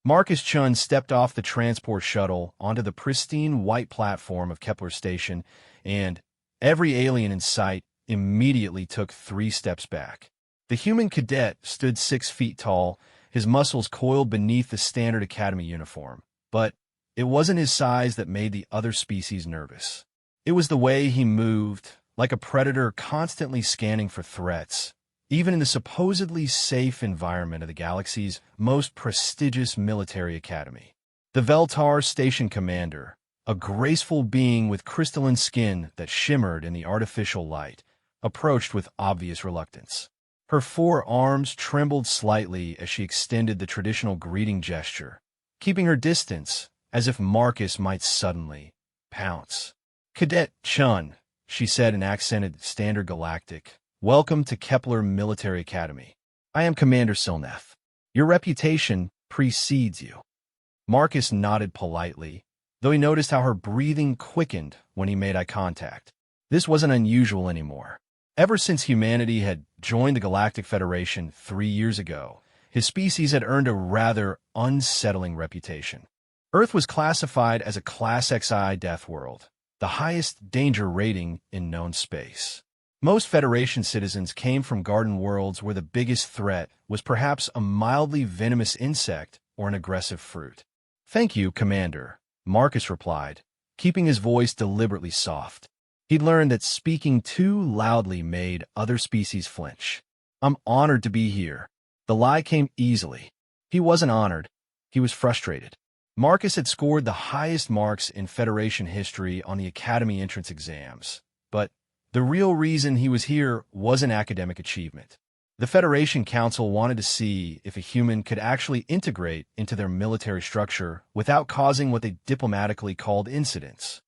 Marcus Chun stepped off the transport shuttle onto the pristine white platform of Kepler Station, and every alien in sight immediately took 3 steps back. The human cadet stood 6 feet tall, his muscles coiled beneath the standard Academy uniform. But it wasn't his size that made the other species nervous. It was the way he moved, like a predator constantly scanning for threats, even in the supposedly safe environment of the galaxy's most prestigious military academy. The Veltar Station Commander, a graceful being with crystalline skin that shimmered in the artificial light, approached with obvious reluctance. Her 4 arms trembled slightly as she extended the traditional greeting gesture, keeping her distance as if Marcus might suddenly pounce. "Cadet Chun," she said in accented standard galactic, "welcome to Kepler Military Academy. I am Commander Silneth. Your reputation precedes you." Marcus nodded politely, though he noticed how her breathing quickened when he made eye contact. This wasn't unusual anymore. Ever since humanity had joined the Galactic Federation 3 years ago, his species had earned a rather unsettling reputation. Earth was classified as a Class XI death world, the highest danger rating in known space. Most Federation citizens came from garden worlds where the biggest threat was perhaps a mildly venomous insect or an aggressive fruit. "Thank you, Commander," Marcus replied, keeping his voice deliberately soft. He'd learned that speaking too loudly made other species flinch. "I'm honored to be here." The lie came easily. He wasn't honored. He was frustrated. Marcus had scored the highest marks in Federation history on the Academy entrance exams. But the real reason he was here wasn't academic achievement. The Federation Council wanted to see if a human could actually integrate into their military structure without causing what they diplomatically called incidents.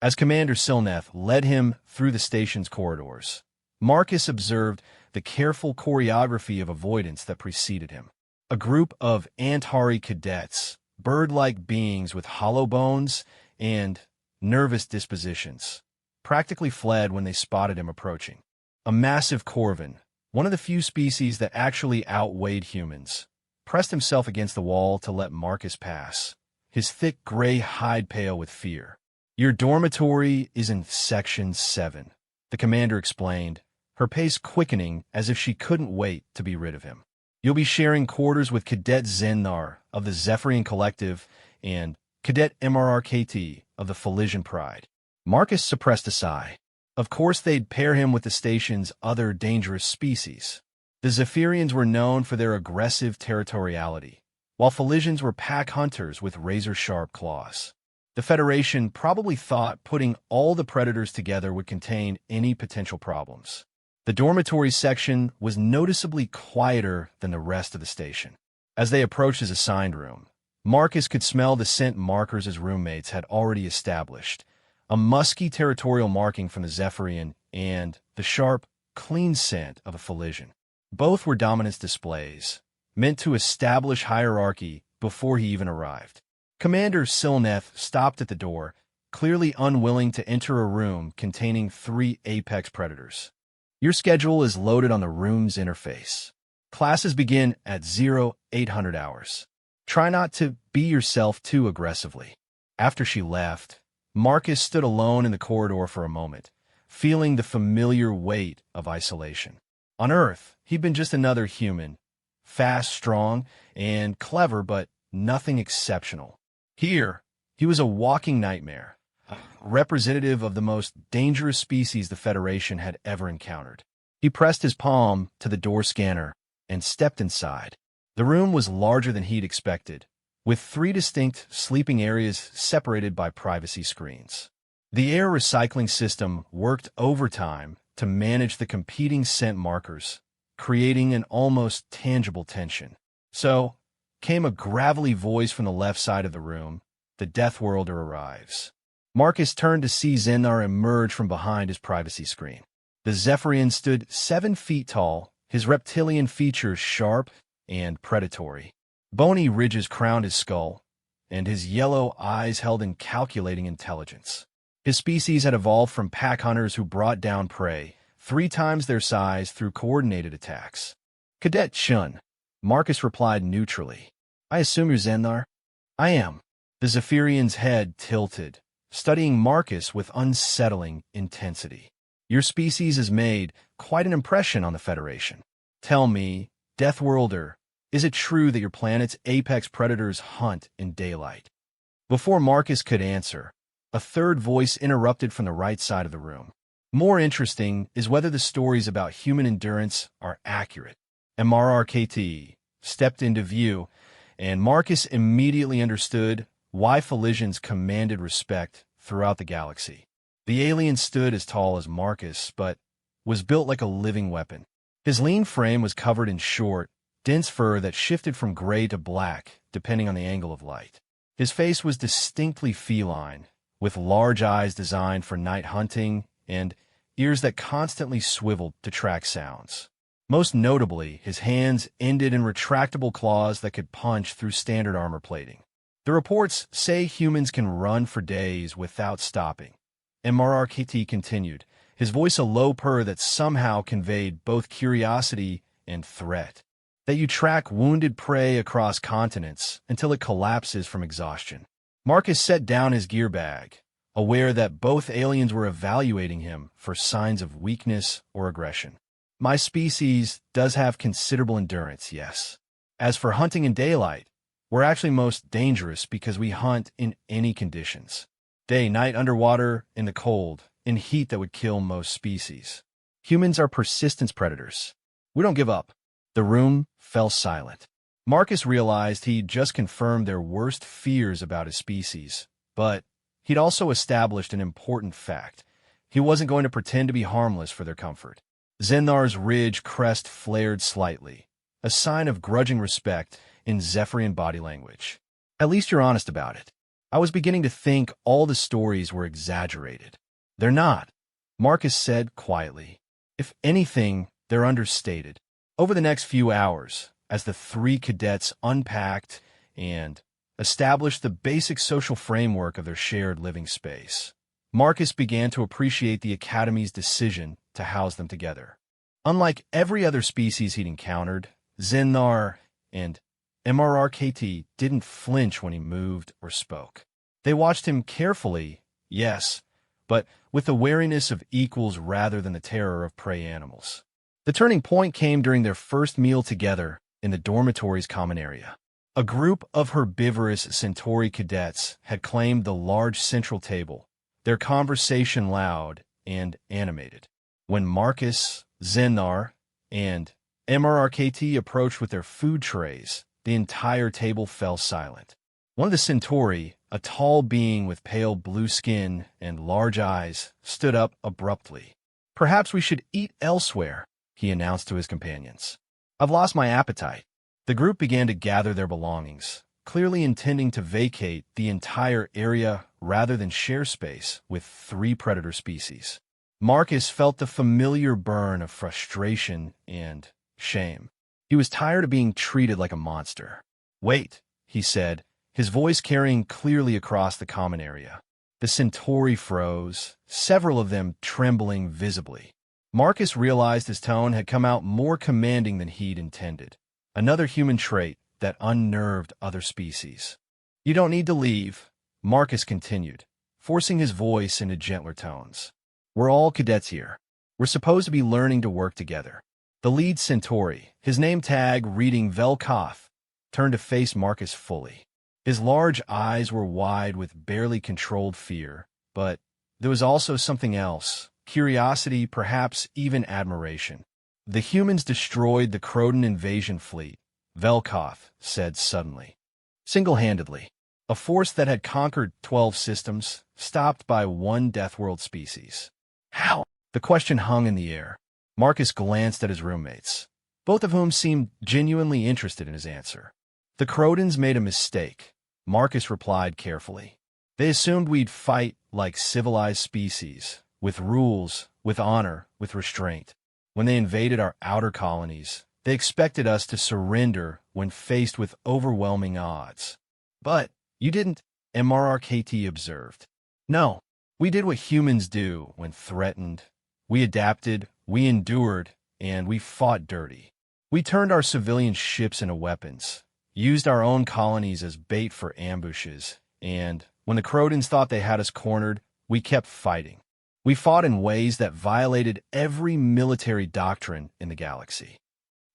As Commander Silneth led him through the station's corridors, Marcus observed the careful choreography of avoidance that preceded him. A group of Antari cadets, bird-like beings with hollow bones and nervous dispositions, practically fled when they spotted him approaching. A massive corvan, one of the few species that actually outweighed humans, pressed himself against the wall to let Marcus pass, his thick gray hide pale with fear. "Your dormitory is in Section 7, the commander explained, her pace quickening as if she couldn't wait to be rid of him. "You'll be sharing quarters with Cadet Zennar of the Zephyrian Collective and Cadet MRRKT of the Felisian Pride." Marcus suppressed a sigh. Of course they'd pair him with the station's other dangerous species. The Zephyrians were known for their aggressive territoriality, while Felisians were pack hunters with razor-sharp claws. The Federation probably thought putting all the predators together would contain any potential problems. The dormitory section was noticeably quieter than the rest of the station. As they approached his assigned room, Marcus could smell the scent markers his roommates had already established, a musky territorial marking from the Zephyrian and the sharp, clean scent of a Felisian. Both were dominance displays, meant to establish hierarchy before he even arrived. Commander Silneth stopped at the door, clearly unwilling to enter a room containing 3 apex predators. "Your schedule is loaded on the room's interface. Classes begin at 0800 hours. Try not to be yourself too aggressively." After she left, Marcus stood alone in the corridor for a moment, feeling the familiar weight of isolation. On Earth, he'd been just another human, fast, strong, and clever, but nothing exceptional. Here, he was a walking nightmare, representative of the most dangerous species the Federation had ever encountered. He pressed his palm to the door scanner and stepped inside. The room was larger than he'd expected, with 3 distinct sleeping areas separated by privacy screens. The air recycling system worked overtime to manage the competing scent markers, creating an almost tangible tension. So came a gravelly voice from the left side of the room: "The Deathworlder arrives." Marcus turned to see Zennar emerge from behind his privacy screen. The Zephyrian stood 7 feet tall, his reptilian features sharp and predatory. Bony ridges crowned his skull, and his yellow eyes held in calculating intelligence. His species had evolved from pack hunters who brought down prey 3 times their size through coordinated attacks. "Cadet Chun," Marcus replied neutrally. I assume you're Xandar? I am. The Zephyrian's head tilted, studying Marcus with unsettling intensity. Your species has made quite an impression on the Federation. Tell me, Deathworlder, is it true that your planet's apex predators hunt in daylight? Before Marcus could answer, a third voice interrupted from the right side of the room. More interesting is whether the stories about human endurance are accurate. MRRKT stepped into view, and Marcus immediately understood why Felicians commanded respect throughout the galaxy. The alien stood as tall as Marcus, but was built like a living weapon. His lean frame was covered in short, dense fur that shifted from gray to black, depending on the angle of light. His face was distinctly feline, with large eyes designed for night hunting and ears that constantly swiveled to track sounds. Most notably, his hands ended in retractable claws that could punch through standard armor plating. The reports say humans can run for days without stopping. MRRKT continued, his voice a low purr that somehow conveyed both curiosity and threat. That you track wounded prey across continents until it collapses from exhaustion. Marcus set down his gear bag, aware that both aliens were evaluating him for signs of weakness or aggression. My species does have considerable endurance, yes. As for hunting in daylight, we're actually most dangerous because we hunt in any conditions. Day, night, underwater, in the cold, in heat that would kill most species. Humans are persistence predators. We don't give up. The room fell silent. Marcus realized he'd just confirmed their worst fears about his species, but he'd also established an important fact. He wasn't going to pretend to be harmless for their comfort. Xandar's ridge crest flared slightly, a sign of grudging respect in Zephyrian body language. At least you're honest about it. I was beginning to think all the stories were exaggerated. They're not, Marcus said quietly. If anything, they're understated. Over the next few hours, as the three cadets unpacked and established the basic social framework of their shared living space, Marcus began to appreciate the Academy's decision to house them together. Unlike every other species he'd encountered, Xandar and MRRKT didn't flinch when he moved or spoke. They watched him carefully, yes, but with the wariness of equals rather than the terror of prey animals. The turning point came during their first meal together in the dormitory's common area. A group of herbivorous Centauri cadets had claimed the large central table, their conversation loud and animated. When Marcus, Xandar, and MRRKT approached with their food trays, the entire table fell silent. One of the Centauri, a tall being with pale blue skin and large eyes, stood up abruptly. "Perhaps we should eat elsewhere," he announced to his companions. "I've lost my appetite." The group began to gather their belongings, clearly intending to vacate the entire area rather than share space with three predator species. Marcus felt the familiar burn of frustration and shame. He was tired of being treated like a monster. "Wait," he said, his voice carrying clearly across the common area. The Centauri froze, several of them trembling visibly. Marcus realized his tone had come out more commanding than he'd intended. Another human trait that unnerved other species. "You don't need to leave," Marcus continued, forcing his voice into gentler tones. "We're all cadets here. We're supposed to be learning to work together." The lead Centauri, his name tag reading Velkoth, turned to face Marcus fully. His large eyes were wide with barely controlled fear, but there was also something else, curiosity, perhaps even admiration. "The humans destroyed the Croton invasion fleet," Velkoth said suddenly. "Single-handedly. A force that had conquered 12 systems, stopped by one Deathworld species." "How?" The question hung in the air. Marcus glanced at his roommates, both of whom seemed genuinely interested in his answer. "The Crotons made a mistake," Marcus replied carefully. "They assumed we'd fight like civilized species, with rules, with honor, with restraint. When they invaded our outer colonies, they expected us to surrender when faced with overwhelming odds. But you didn't," MRRKT observed. "No, we did what humans do when threatened. We adapted, we endured, and we fought dirty. We turned our civilian ships into weapons. used our own colonies as bait for ambushes, and when the Crodans thought they had us cornered, we kept fighting. We fought in ways that violated every military doctrine in the galaxy.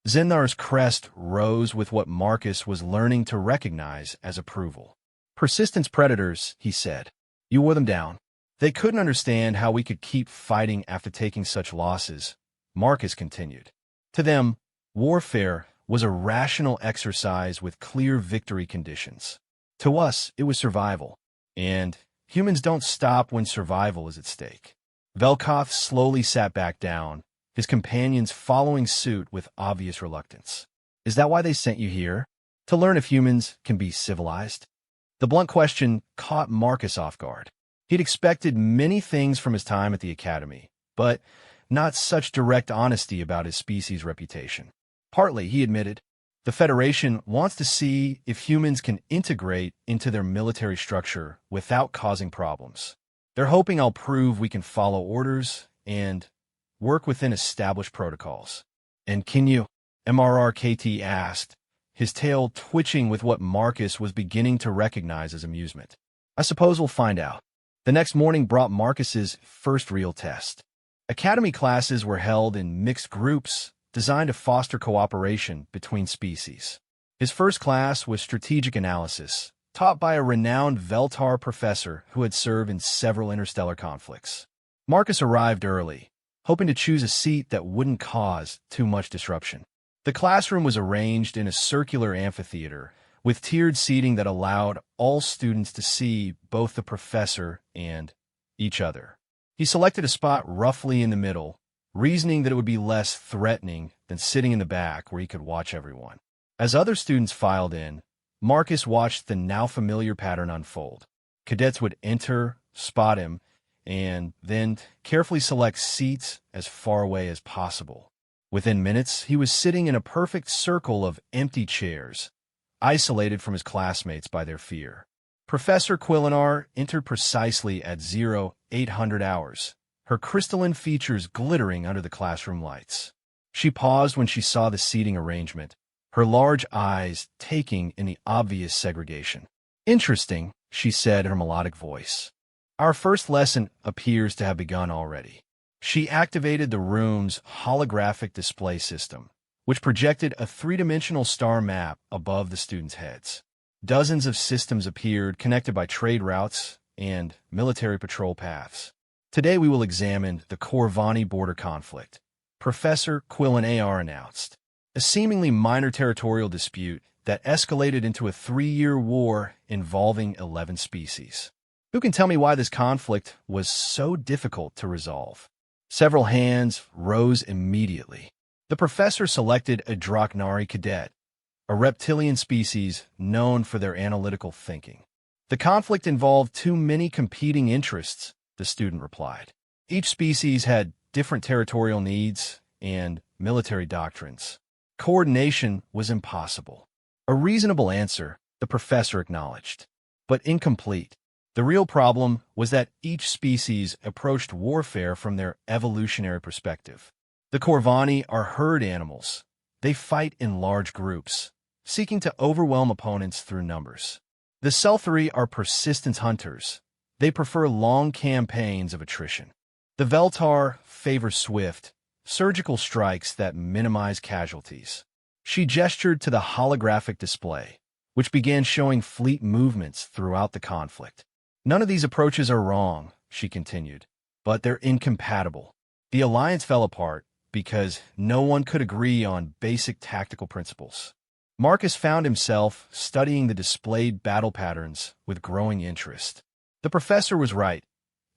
Zendar's crest rose with what Marcus was learning to recognize as approval. Persistence predators, he said. You wore them down. They couldn't understand how we could keep fighting after taking such losses, Marcus continued. To them, warfare was a rational exercise with clear victory conditions. To us, it was survival. And humans don't stop when survival is at stake. Velkoth slowly sat back down, his companions following suit with obvious reluctance. Is that why they sent you here? To learn if humans can be civilized? The blunt question caught Marcus off guard. He'd expected many things from his time at the Academy, but not such direct honesty about his species' reputation. Partly, he admitted, the Federation wants to see if humans can integrate into their military structure without causing problems. They're hoping I'll prove we can follow orders and work within established protocols. And can you? MRRKT asked, his tail twitching with what Marcus was beginning to recognize as amusement. I suppose we'll find out. The next morning brought Marcus's first real test. Academy classes were held in mixed groups designed to foster cooperation between species. His first class was strategic analysis, taught by a renowned Veltar professor who had served in several interstellar conflicts. Marcus arrived early, hoping to choose a seat that wouldn't cause too much disruption. The classroom was arranged in a circular amphitheater, with tiered seating that allowed all students to see both the professor and each other. He selected a spot roughly in the middle, reasoning that it would be less threatening than sitting in the back where he could watch everyone. As other students filed in, Marcus watched the now familiar pattern unfold. Cadets would enter, spot him, and then carefully select seats as far away as possible. Within minutes, he was sitting in a perfect circle of empty chairs, isolated from his classmates by their fear. Professor Quillinar entered precisely at 0800 hours, her crystalline features glittering under the classroom lights. She paused when she saw the seating arrangement, her large eyes taking in the obvious segregation. Interesting, she said in her melodic voice. Our first lesson appears to have begun already. She activated the room's holographic display system, which projected a three-dimensional star map above the students' heads. Dozens of systems appeared connected by trade routes and military patrol paths. Today we will examine the Corvani border conflict, Professor Quillinar announced. A seemingly minor territorial dispute that escalated into a 3-year war involving 11 species. Who can tell me why this conflict was so difficult to resolve? Several hands rose immediately. The professor selected a Draknari cadet, a reptilian species known for their analytical thinking. The conflict involved too many competing interests, the student replied. Each species had different territorial needs and military doctrines. Coordination was impossible. A reasonable answer, the professor acknowledged, but incomplete. The real problem was that each species approached warfare from their evolutionary perspective. The Corvani are herd animals. They fight in large groups, seeking to overwhelm opponents through numbers. The Selthari are persistent hunters. They prefer long campaigns of attrition. The Veltar favor swift, surgical strikes that minimize casualties. She gestured to the holographic display, which began showing fleet movements throughout the conflict. None of these approaches are wrong, she continued, but they're incompatible. The alliance fell apart because no one could agree on basic tactical principles. Marcus found himself studying the displayed battle patterns with growing interest. The professor was right.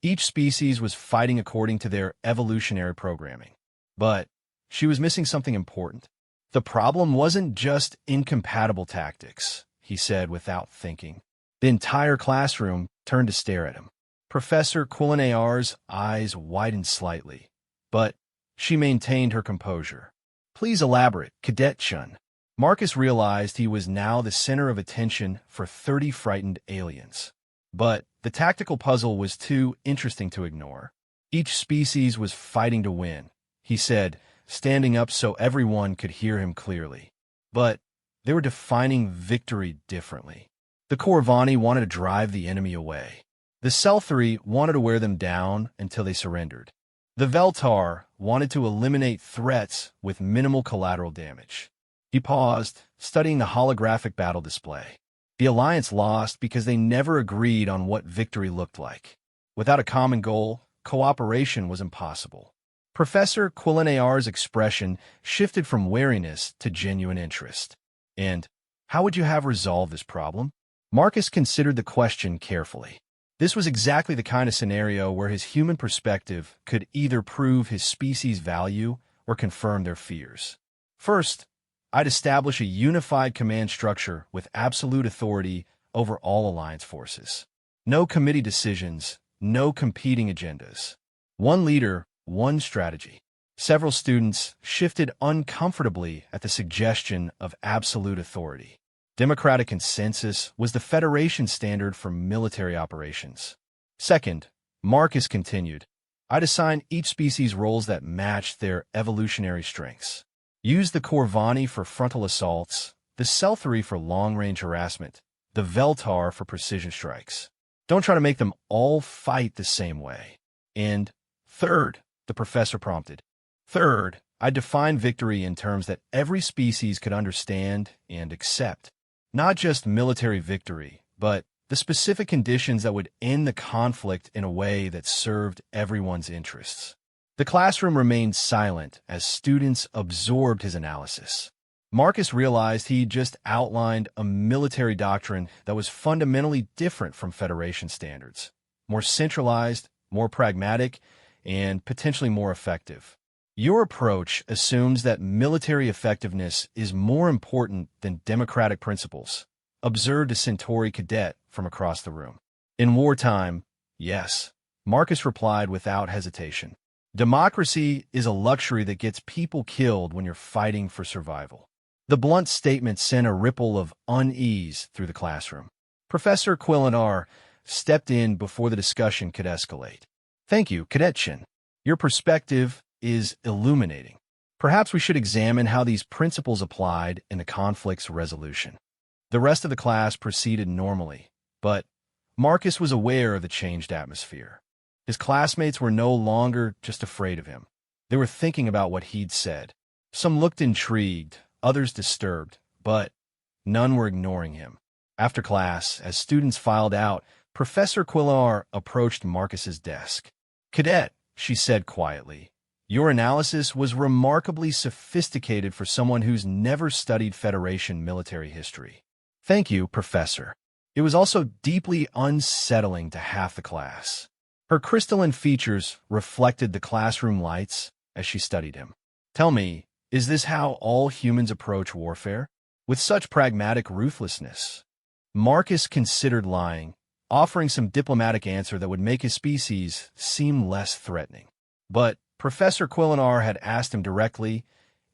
Each species was fighting according to their evolutionary programming. But she was missing something important. The problem wasn't just incompatible tactics, he said without thinking. The entire classroom turned to stare at him. Professor Quillinar's eyes widened slightly, but she maintained her composure. Please elaborate, Cadet Chun. Marcus realized he was now the center of attention for 30 frightened aliens. But the tactical puzzle was too interesting to ignore. Each species was fighting to win, he said, standing up so everyone could hear him clearly. But They were defining victory differently. The Corvani wanted to drive the enemy away. The Selthri wanted to wear them down until they surrendered. The Veltar wanted to eliminate threats with minimal collateral damage. He paused, studying the holographic battle display. The Alliance lost because they never agreed on what victory looked like. Without a common goal, cooperation was impossible. Professor Quillenar's expression shifted from wariness to genuine interest. And how would you have resolved this problem? Marcus considered the question carefully. This was exactly the kind of scenario where his human perspective could either prove his species' value or confirm their fears. First, I'd establish a unified command structure with absolute authority over all Alliance forces. No committee decisions, no competing agendas. One leader, one strategy. Several students shifted uncomfortably at the suggestion of absolute authority. Democratic consensus was the Federation standard for military operations. Second, Marcus continued, I'd assign each species roles that matched their evolutionary strengths. Use the Corvani for frontal assaults, the Selthri for long-range harassment, the Veltar for precision strikes. Don't try to make them all fight the same way. And third, the professor prompted. Third, I define victory in terms that every species could understand and accept. Not just military victory, but the specific conditions that would end the conflict in a way that served everyone's interests. The classroom remained silent as students absorbed his analysis. Marcus realized he just outlined a military doctrine that was fundamentally different from Federation standards, more centralized, more pragmatic, and potentially more effective. Your approach assumes that military effectiveness is more important than democratic principles, observed a Centauri cadet from across the room. In wartime, yes, Marcus replied without hesitation. Democracy is a luxury that gets people killed when you're fighting for survival. The blunt statement sent a ripple of unease through the classroom. Professor Quillenar stepped in before the discussion could escalate. Thank you, Cadet Shin. Your perspective is illuminating. Perhaps we should examine how these principles applied in the conflict's resolution. The rest of the class proceeded normally, but Marcus was aware of the changed atmosphere. His classmates were no longer just afraid of him. They were thinking about what he'd said. Some looked intrigued, others disturbed, but none were ignoring him. After class, as students filed out, Professor Quillar approached Marcus's desk. Cadet, she said quietly, your analysis was remarkably sophisticated for someone who's never studied Federation military history. Thank you, Professor. It was also deeply unsettling to half the class. Her crystalline features reflected the classroom lights as she studied him. Tell me, is this how all humans approach warfare? With such pragmatic ruthlessness? Marcus considered lying, offering some diplomatic answer that would make his species seem less threatening. But Professor Quillinar had asked him directly,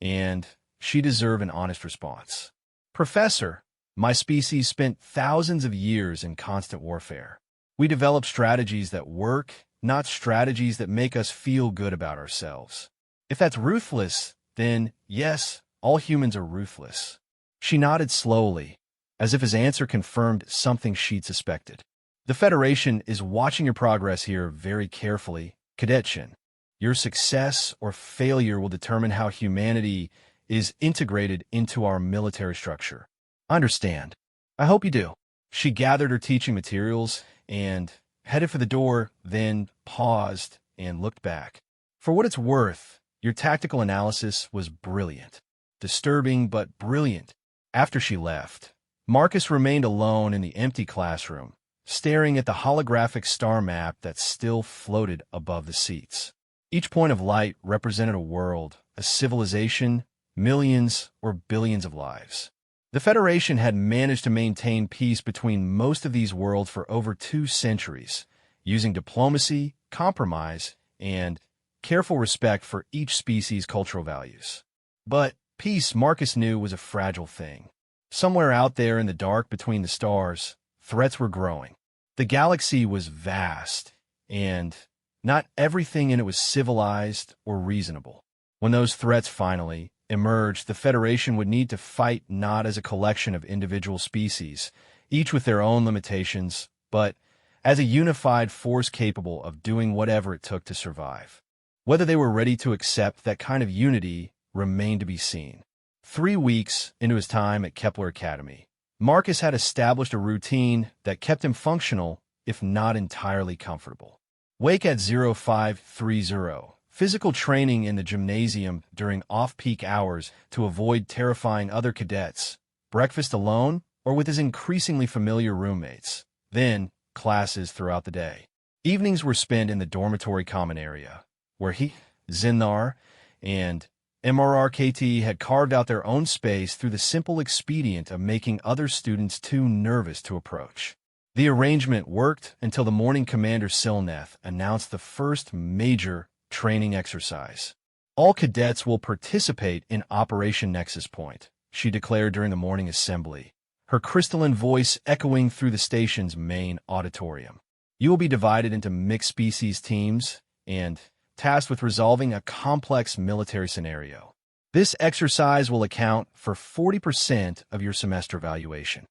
and she deserved an honest response. Professor, my species spent thousands of years in constant warfare. We developed strategies that work, not strategies that make us feel good about ourselves. If that's ruthless, then yes, all humans are ruthless. She nodded slowly, as if his answer confirmed something she'd suspected. The Federation is watching your progress here very carefully, Cadet Shin. Your success or failure will determine how humanity is integrated into our military structure. Understand. I hope you do. She gathered her teaching materials and headed for the door, then paused and looked back. For what it's worth, your tactical analysis was brilliant. Disturbing, but brilliant. After she left, Marcus remained alone in the empty classroom, staring at the holographic star map that still floated above the seats. Each point of light represented a world, a civilization, millions or billions of lives. The Federation had managed to maintain peace between most of these worlds for over 2 centuries, using diplomacy, compromise, and careful respect for each species' cultural values. But peace, Marcus knew, was a fragile thing. Somewhere out there in the dark between the stars, threats were growing. The galaxy was vast, and not everything in it was civilized or reasonable. When those threats finally, emerged, the Federation would need to fight not as a collection of individual species, each with their own limitations, but as a unified force capable of doing whatever it took to survive. Whether they were ready to accept that kind of unity remained to be seen. 3 weeks into his time at Kepler Academy, Marcus had established a routine that kept him functional, if not entirely comfortable. Wake at 0530. Physical training in the gymnasium during off-peak hours to avoid terrifying other cadets. Breakfast alone or with his increasingly familiar roommates. Then, classes throughout the day. Evenings were spent in the dormitory common area, where he, Zinnar, and MRRKT had carved out their own space through the simple expedient of making other students too nervous to approach. The arrangement worked until the morning Commander Silneth announced the first major training exercise. All cadets will participate in Operation Nexus Point, she declared during the morning assembly, her crystalline voice echoing through the station's main auditorium. You will be divided into mixed-species teams and tasked with resolving a complex military scenario. This exercise will account for 40% of your semester evaluation.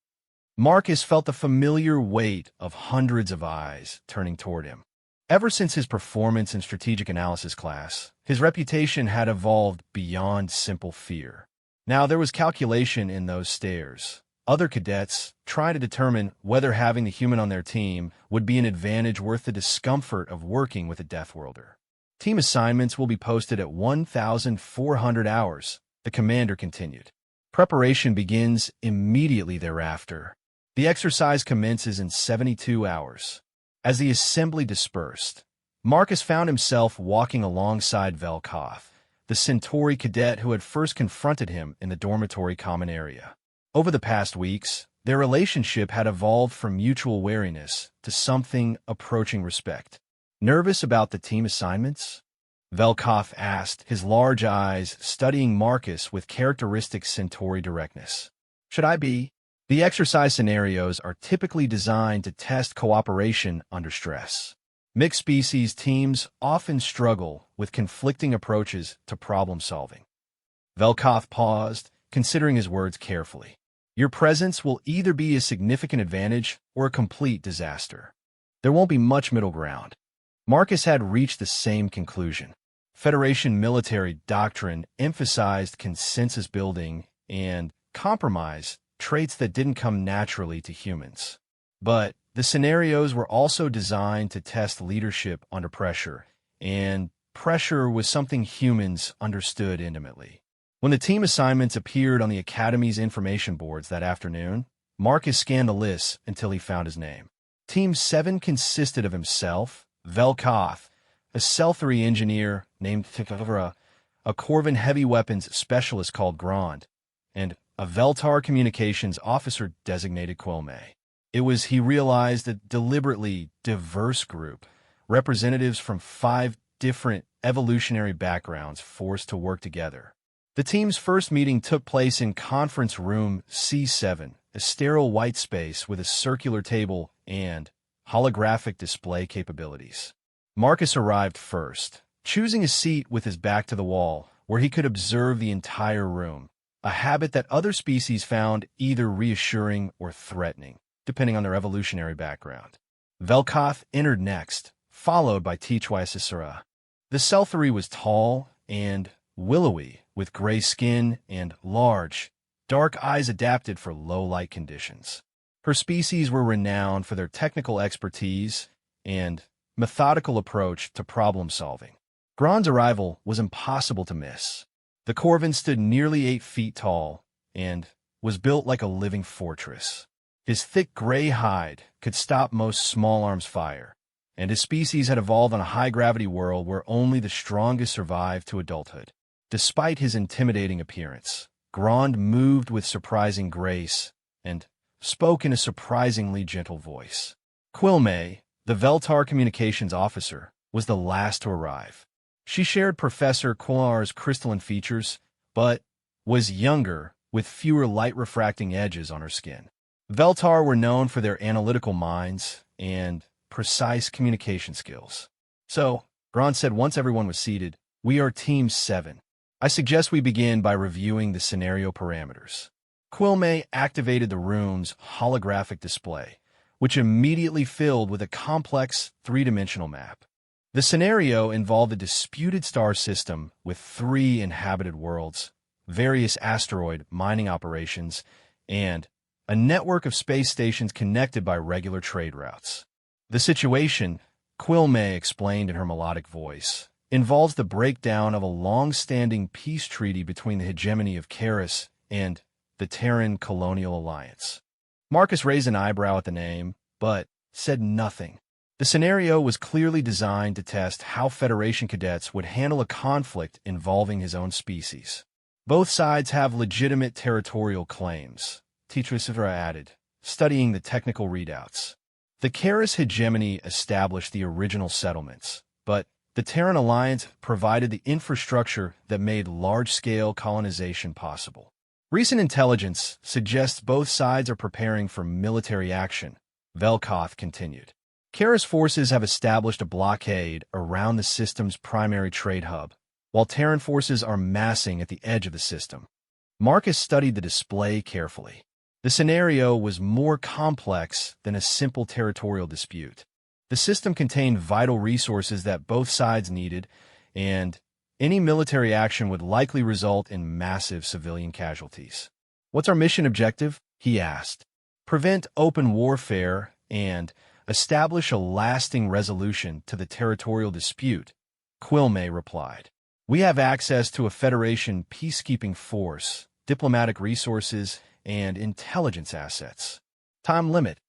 Marcus felt the familiar weight of hundreds of eyes turning toward him. Ever since his performance in strategic analysis class, his reputation had evolved beyond simple fear. Now there was calculation in those stares. Other cadets tried to determine whether having the human on their team would be an advantage worth the discomfort of working with a Deathworlder. Team assignments will be posted at 1,400 hours, the commander continued. Preparation begins immediately thereafter. The exercise commences in 72 hours. As the assembly dispersed, Marcus found himself walking alongside Velkoth, the Centauri cadet who had first confronted him in the dormitory common area. Over the past weeks, their relationship had evolved from mutual wariness to something approaching respect. Nervous about the team assignments? Velkoth asked, his large eyes studying Marcus with characteristic Centauri directness. Should I be? The exercise scenarios are typically designed to test cooperation under stress. Mixed-species teams often struggle with conflicting approaches to problem-solving. Velkoth paused, considering his words carefully. Your presence will either be a significant advantage or a complete disaster. There won't be much middle ground. Marcus had reached the same conclusion. Federation military doctrine emphasized consensus building and compromise, traits that didn't come naturally to humans. But the scenarios were also designed to test leadership under pressure, and pressure was something humans understood intimately. When the team assignments appeared on the Academy's information boards that afternoon, Marcus scanned the lists until he found his name. Team 7 consisted of himself, Velkoth, a Selthari engineer named Tikavra, a Corvin heavy weapons specialist called Grand, and a Veltar communications officer designated Quilme. It was, he realized, a deliberately diverse group, representatives from 5 different evolutionary backgrounds forced to work together. The team's first meeting took place in Conference Room C7, a sterile white space with a circular table and holographic display capabilities. Marcus arrived first, choosing a seat with his back to the wall, where he could observe the entire room, a habit that other species found either reassuring or threatening, depending on their evolutionary background. Velkoth entered next, followed by HFY Sisera. The Selthari was tall and willowy, with gray skin and large, dark eyes adapted for low-light conditions. Her species were renowned for their technical expertise and methodical approach to problem-solving. Grand's arrival was impossible to miss. The Corvin stood nearly 8 feet tall and was built like a living fortress. His thick gray hide could stop most small arms fire, and his species had evolved on a high-gravity world where only the strongest survived to adulthood. Despite his intimidating appearance, Grand moved with surprising grace and spoke in a surprisingly gentle voice. Quilme, the Veltar communications officer, was the last to arrive. She shared Professor Quillar's crystalline features, but was younger, with fewer light-refracting edges on her skin. Veltar were known for their analytical minds and precise communication skills. So, Grand said once everyone was seated, "We are Team 7. I suggest we begin by reviewing the scenario parameters. Quilme activated the room's holographic display, which immediately filled with a complex three-dimensional map. The scenario involved a disputed star system with 3 inhabited worlds, various asteroid mining operations, and a network of space stations connected by regular trade routes. The situation, Quilme explained in her melodic voice, involves the breakdown of a long-standing peace treaty between the hegemony of Karis and the Terran Colonial Alliance. Marcus raised an eyebrow at the name, but said nothing. The scenario was clearly designed to test how Federation cadets would handle a conflict involving his own species. Both sides have legitimate territorial claims, Futuristic added, studying the technical readouts. The Karis hegemony established the original settlements, but the Terran Alliance provided the infrastructure that made large-scale colonization possible. Recent intelligence suggests both sides are preparing for military action, Velkoth continued. Karis forces have established a blockade around the system's primary trade hub, while Terran forces are massing at the edge of the system. Marcus studied the display carefully. The scenario was more complex than a simple territorial dispute. The system contained vital resources that both sides needed, and any military action would likely result in massive civilian casualties. "What's our mission objective?" he asked. "Prevent open warfare and establish a lasting resolution to the territorial dispute," Quilme replied. "We have access to a Federation peacekeeping force, diplomatic resources, and intelligence assets." "Time limit?"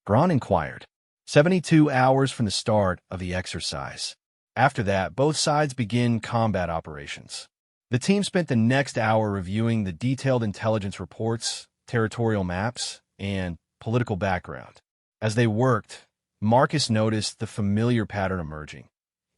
Gron inquired. 72 hours from the start of the exercise. After that, both sides begin combat operations. The team spent the next hour reviewing the detailed intelligence reports, territorial maps, and political background. As they worked, Marcus noticed the familiar pattern emerging.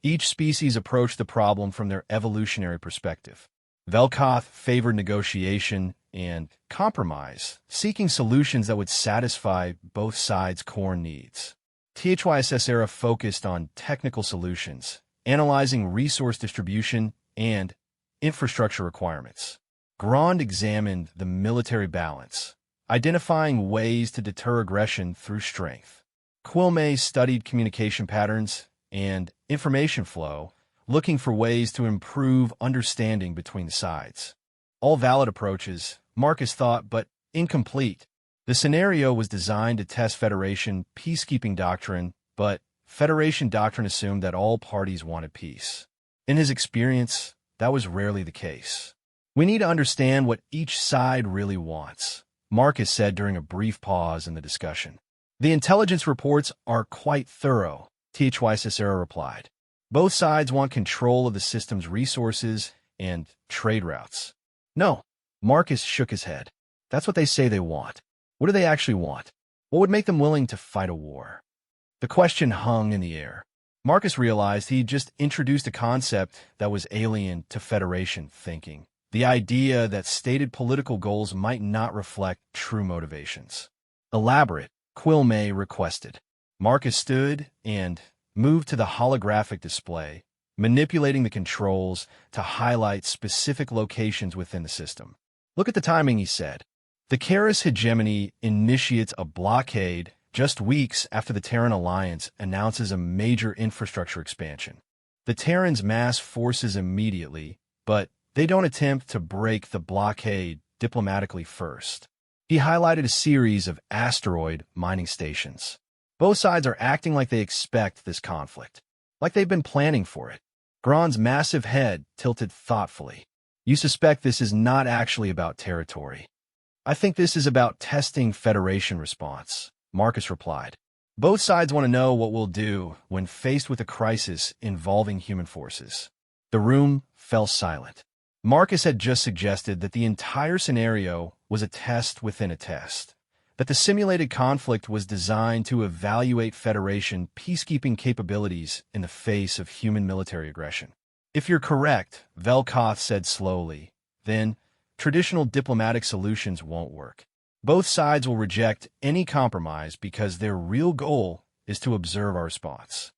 Each species approached the problem from their evolutionary perspective. Velkoth favored negotiation and compromise, seeking solutions that would satisfy both sides' core needs. HFY focused on technical solutions, analyzing resource distribution and infrastructure requirements. Grand examined the military balance, identifying ways to deter aggression through strength. Quilme studied communication patterns and information flow, looking for ways to improve understanding between the sides. All valid approaches, Marcus thought, but incomplete. The scenario was designed to test Federation peacekeeping doctrine, but Federation doctrine assumed that all parties wanted peace. In his experience, that was rarely the case. "We need to understand what each side really wants," Marcus said during a brief pause in the discussion. "The intelligence reports are quite thorough," HFY replied. "Both sides want control of the system's resources and trade routes." "No," Marcus shook his head. "That's what they say they want. What do they actually want? What would make them willing to fight a war?" The question hung in the air. Marcus realized he'd just introduced a concept that was alien to Federation thinking. The idea that stated political goals might not reflect true motivations. "Elaborate," Quilme requested. Marcus stood and moved to the holographic display, manipulating the controls to highlight specific locations within the system. "Look at the timing," he said. The Karis hegemony initiates a blockade just weeks after the Terran Alliance announces a major infrastructure expansion. The Terrans mass forces immediately, but they don't attempt to break the blockade diplomatically first. He highlighted a series of asteroid mining stations. Both sides are acting like they expect this conflict, like they've been planning for it. Gron's massive head tilted thoughtfully. "You suspect this is not actually about territory." "I think this is about testing Federation response," Marcus replied. "Both sides want to know what we'll do when faced with a crisis involving human forces." The room fell silent. Marcus had just suggested that the entire scenario was a test within a test, that the simulated conflict was designed to evaluate Federation peacekeeping capabilities in the face of human military aggression. "If you're correct," Velkoth said slowly, "then traditional diplomatic solutions won't work. Both sides will reject any compromise because their real goal is to observe our response."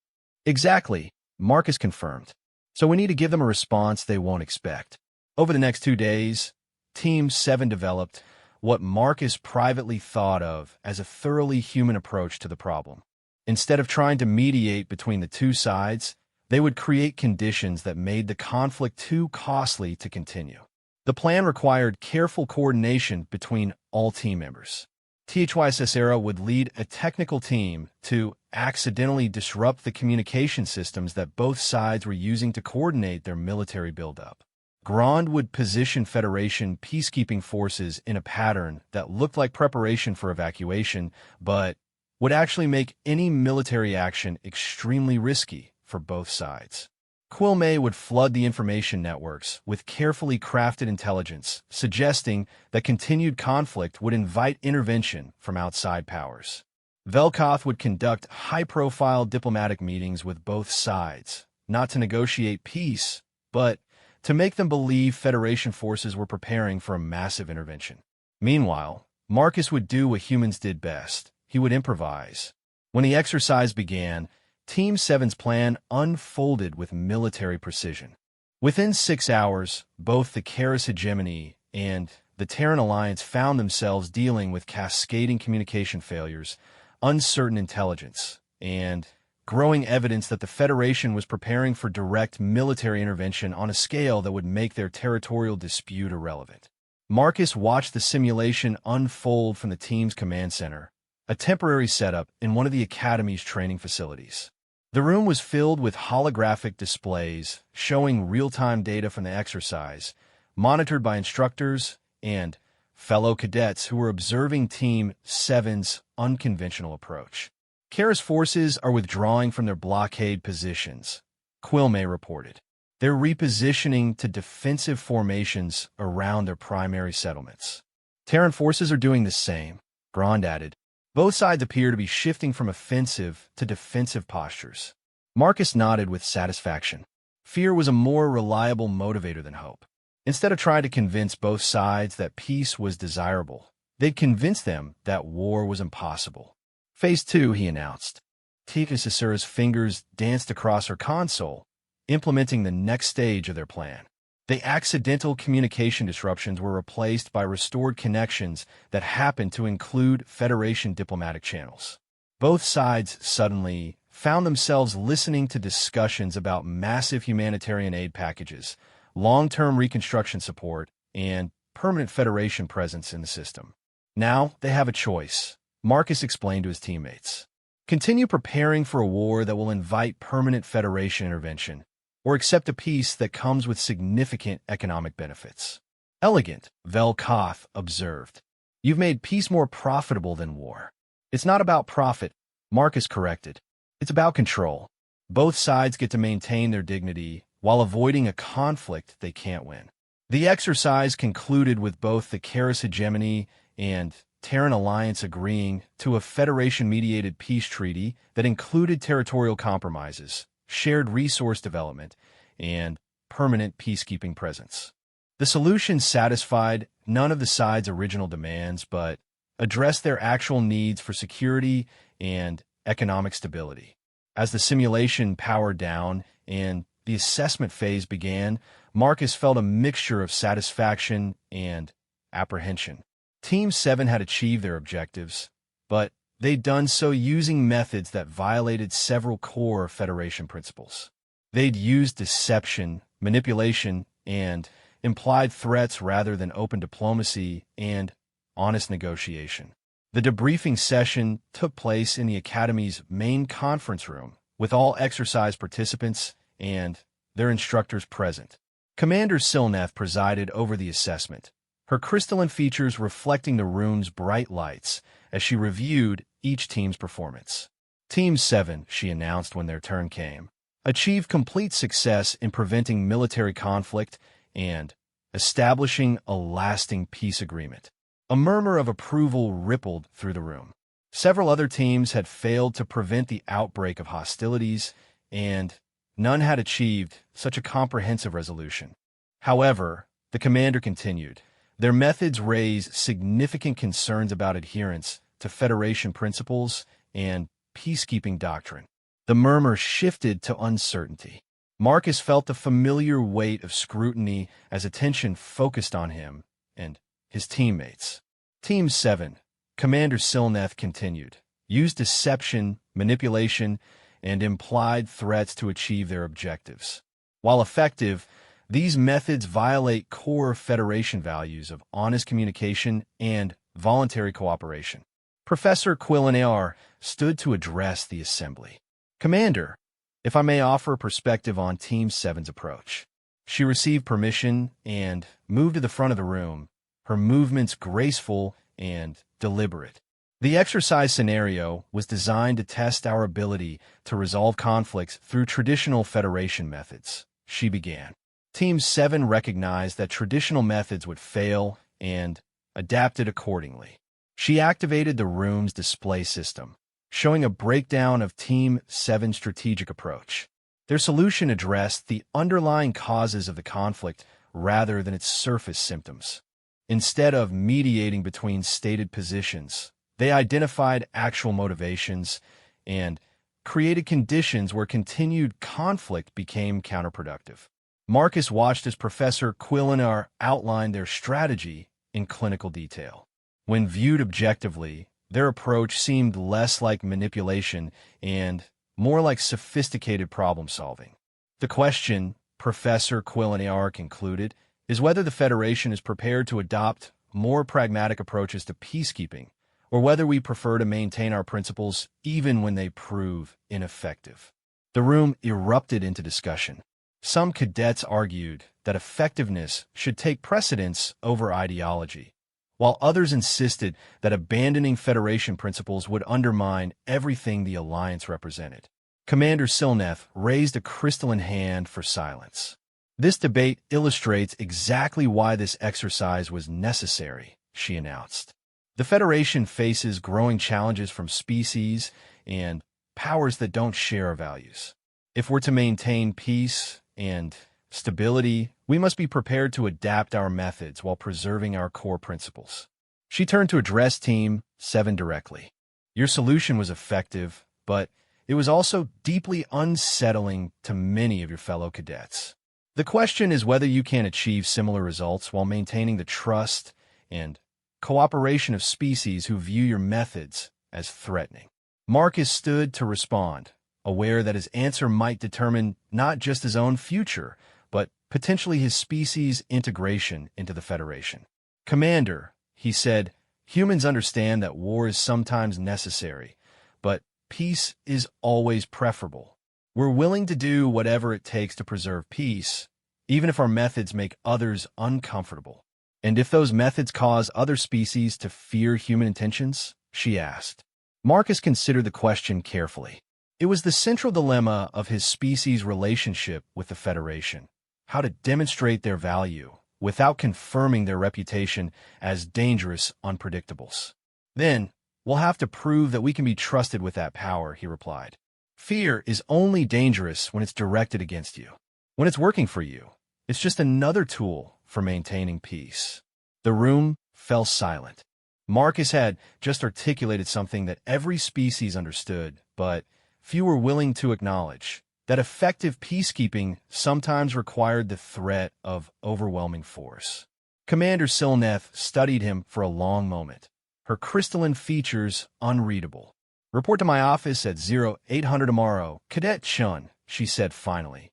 "Exactly," Marcus confirmed. "So we need to give them a response they won't expect." Over the next 2 days, Team 7 developed what Marcus privately thought of as a thoroughly human approach to the problem. Instead of trying to mediate between the two sides, they would create conditions that made the conflict too costly to continue. The plan required careful coordination between all team members. HFY Cesaro would lead a technical team to accidentally disrupt the communication systems that both sides were using to coordinate their military buildup. Grand would position Federation peacekeeping forces in a pattern that looked like preparation for evacuation, but would actually make any military action extremely risky for both sides. Quilmay would flood the information networks with carefully crafted intelligence, suggesting that continued conflict would invite intervention from outside powers. Velkoth would conduct high-profile diplomatic meetings with both sides, not to negotiate peace, but to make them believe Federation forces were preparing for a massive intervention. Meanwhile, Marcus would do what humans did best. He would improvise. When the exercise began, Team 7's plan unfolded with military precision. Within 6 hours, both the Karis hegemony and the Terran Alliance found themselves dealing with cascading communication failures, uncertain intelligence, and growing evidence that the Federation was preparing for direct military intervention on a scale that would make their territorial dispute irrelevant. Marcus watched the simulation unfold from the team's command center, a temporary setup in one of the Academy's training facilities. The room was filled with holographic displays showing real-time data from the exercise, monitored by instructors and fellow cadets who were observing Team 7's unconventional approach. Karis forces are withdrawing from their blockade positions, Quilmay reported. They're repositioning to defensive formations around their primary settlements. Terran forces are doing the same, Grand added. Both sides appear to be shifting from offensive to defensive postures. Marcus nodded with satisfaction. Fear was a more reliable motivator than hope. Instead of trying to convince both sides that peace was desirable, they'd convince them that war was impossible. Phase 2, he announced. Tika Sasura's fingers danced across her console, implementing the next stage of their plan. The accidental communication disruptions were replaced by restored connections that happened to include Federation diplomatic channels. Both sides suddenly found themselves listening to discussions about massive humanitarian aid packages, long-term reconstruction support, and permanent Federation presence in the system. Now they have a choice, Marcus explained to his teammates. Continue preparing for a war that will invite permanent Federation intervention, or accept a peace that comes with significant economic benefits. Elegant, Velkoth observed. You've made peace more profitable than war. It's not about profit, Marcus corrected. It's about control. Both sides get to maintain their dignity while avoiding a conflict they can't win. The exercise concluded with both the Karis hegemony and Terran Alliance agreeing to a Federation-mediated peace treaty that included territorial compromises, shared resource development, and permanent peacekeeping presence. The solution satisfied none of the sides' original demands, but addressed their actual needs for security and economic stability. As the simulation powered down and the assessment phase began, Marcus felt a mixture of satisfaction and apprehension. Team 7 had achieved their objectives, but they'd done so using methods that violated several core Federation principles. They'd used deception, manipulation, and implied threats rather than open diplomacy and honest negotiation. The debriefing session took place in the Academy's main conference room, with all exercise participants and their instructors present. Commander Silneth presided over the assessment, her crystalline features reflecting the room's bright lights as she reviewed each team's performance. Team 7, she announced when their turn came, achieved complete success in preventing military conflict and establishing a lasting peace agreement. A murmur of approval rippled through the room. Several other teams had failed to prevent the outbreak of hostilities, and none had achieved such a comprehensive resolution. However, the commander continued, their methods raise significant concerns about adherence to Federation principles and peacekeeping doctrine. The murmur shifted to uncertainty. Marcus felt the familiar weight of scrutiny as attention focused on him and his teammates. Team 7, Commander Silneth continued, used deception, manipulation, and implied threats to achieve their objectives. While effective, these methods violate core Federation values of honest communication and voluntary cooperation. Professor Quillinar stood to address the assembly. Commander, if I may offer a perspective on Team 7's approach. She received permission and moved to the front of the room, her movements graceful and deliberate. The exercise scenario was designed to test our ability to resolve conflicts through traditional Federation methods. She began. Team 7 recognized that traditional methods would fail and adapted accordingly. She activated the room's display system, showing a breakdown of Team 7's strategic approach. Their solution addressed the underlying causes of the conflict rather than its surface symptoms. Instead of mediating between stated positions, they identified actual motivations and created conditions where continued conflict became counterproductive. Marcus watched as Professor Quillinar outlined their strategy in clinical detail. When viewed objectively, their approach seemed less like manipulation and more like sophisticated problem-solving. The question, Professor Quillinar concluded, is whether the Federation is prepared to adopt more pragmatic approaches to peacekeeping, or whether we prefer to maintain our principles even when they prove ineffective. The room erupted into discussion. Some cadets argued that effectiveness should take precedence over ideology, while others insisted that abandoning Federation principles would undermine everything the Alliance represented. Commander Silneth raised a crystalline hand for silence. This debate illustrates exactly why this exercise was necessary, she announced. The Federation faces growing challenges from species and powers that don't share our values. If we're to maintain peace and stability, we must be prepared to adapt our methods while preserving our core principles. She turned to address Team 7 directly. Your solution was effective, but it was also deeply unsettling to many of your fellow cadets. The question is whether you can achieve similar results while maintaining the trust and cooperation of species who view your methods as threatening. Marcus stood to respond, aware that his answer might determine not just his own future, but potentially his species' integration into the Federation. Commander, he said, humans understand that war is sometimes necessary, but peace is always preferable. We're willing to do whatever it takes to preserve peace, even if our methods make others uncomfortable. And if those methods cause other species to fear human intentions? She asked. Marcus considered the question carefully. It was the central dilemma of his species' relationship with the Federation, how to demonstrate their value without confirming their reputation as dangerous unpredictables. Then, we'll have to prove that we can be trusted with that power, he replied. Fear is only dangerous when it's directed against you. When it's working for you, it's just another tool for maintaining peace. The room fell silent. Marcus had just articulated something that every species understood, but few were willing to acknowledge, that effective peacekeeping sometimes required the threat of overwhelming force. Commander Silneth studied him for a long moment, her crystalline features unreadable. Report to my office at 0800 tomorrow, Cadet Chun, she said finally.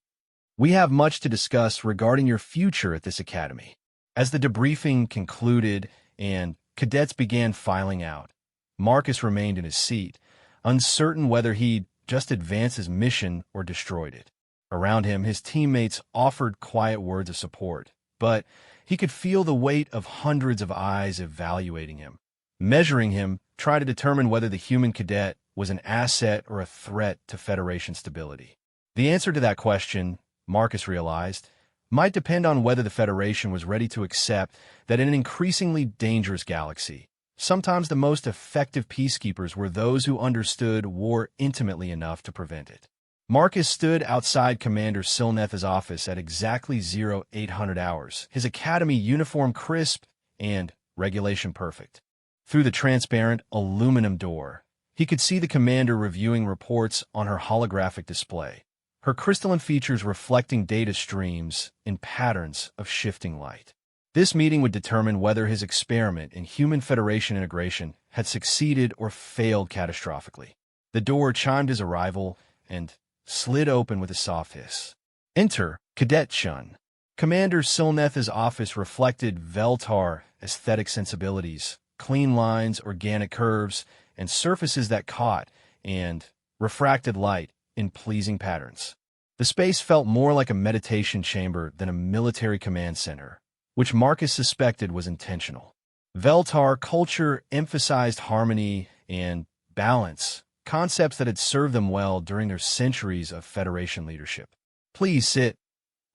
We have much to discuss regarding your future at this academy. As the debriefing concluded and cadets began filing out, Marcus remained in his seat, uncertain whether he'd just advanced his mission or destroyed it. Around him, his teammates offered quiet words of support, but he could feel the weight of hundreds of eyes evaluating him, measuring him, try to determine whether the human cadet was an asset or a threat to Federation stability. The answer to that question, Marcus realized, might depend on whether the Federation was ready to accept that in an increasingly dangerous galaxy, sometimes the most effective peacekeepers were those who understood war intimately enough to prevent it. Marcus stood outside Commander Silneth's office at exactly 0800 hours, his academy uniform crisp and regulation perfect. Through the transparent aluminum door, he could see the commander reviewing reports on her holographic display, her crystalline features reflecting data streams in patterns of shifting light. This meeting would determine whether his experiment in Human Federation integration had succeeded or failed catastrophically. The door chimed his arrival and slid open with a soft hiss. Enter, Cadet Shun. Commander Silneth's office reflected Veltar aesthetic sensibilities, clean lines, organic curves, and surfaces that caught and refracted light in pleasing patterns. The space felt more like a meditation chamber than a military command center, which Marcus suspected was intentional. Veltar culture emphasized harmony and balance, concepts that had served them well during their centuries of Federation leadership. Please sit.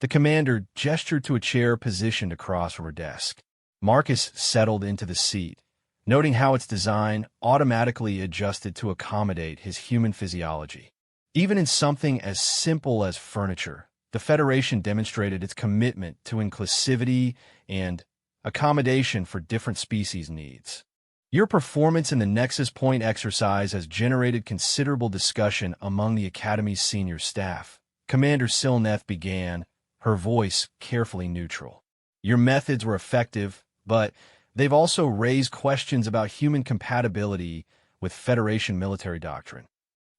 The commander gestured to a chair positioned across from her desk. Marcus settled into the seat, noting how its design automatically adjusted to accommodate his human physiology. Even in something as simple as furniture, the Federation demonstrated its commitment to inclusivity and accommodation for different species' needs. Your performance in the Nexus Point exercise has generated considerable discussion among the Academy's senior staff. Commander Silneth began, her voice carefully neutral. Your methods were effective, but they've also raised questions about human compatibility with Federation military doctrine.